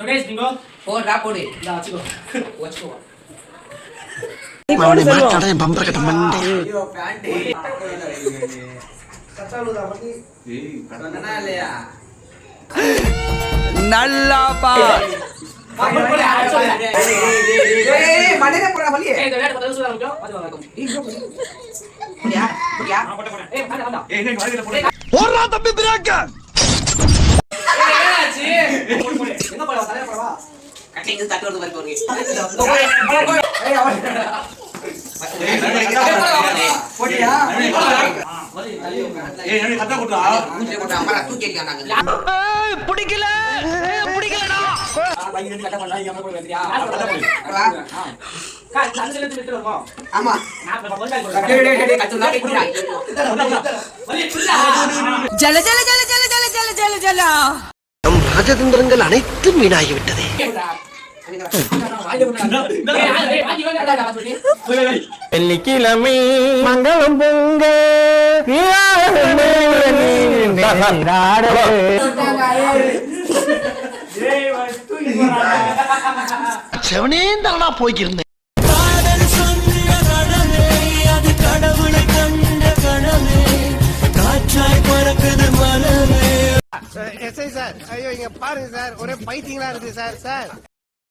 சுரேஷ் நீங்க போடுடா போடு. இந்தா வச்சுக்கோ. வச்சுக்கோ. அவனை மாட்டாடா என் பம்பர கட்ட மண்டே. ஐயோ பேண்ட். கட்டாலுதா மத்தி. ஏய் கடனா இல்லையா? நல்லாப்பா. ஏய் மண்டைல போடா வலி. ஏய் இந்த வேட 10 நிமிஷம் தான் பாத்து வாங்க. போடியா போடியா. போடா. ஏய் வாடா. ஏய் நீ வாயில போடு. போறா தம்பி பிரேக்க. என்னாச்சு? எங்க போறா? தலைய போறா. கட்டிங் தட்டு வரது வரைக்கும் வருங்க. ஏய் அவன் போடியா. ஏய் நீ கட்ட போடா. மூஞ்சில போட்டு அம்மா தூக்கி அடிக்கானாங்க. ஏய் பிடிக்கல. பிடிக்கலடா. வாங்கி ரெண்டு கட்ட பண்ணலாம். இங்க போய் வந்துறியா? சந்தல எடுத்து விட்டு வரணும். ஆமா. நான் பங்காளி போறேன். டேய் கட்டுனா கேக்குறா. வலி புல்லா. ஜல ஜல ஜல ஜல ஜல ஜல ஜல ஜல. நம் ராஜதந்திரங்கள் அனைத்தும் வீணாகிவிட்டதே. வெள்ளிக்கிழமை மங்களம் பொங்க செவனே தானா போய்க்கிருந்தேன். எஸ்ஐ சார், ஐயோ இங்க பாருங்க சார், ஒரே பைத்தியங்களா இருக்கு சார்.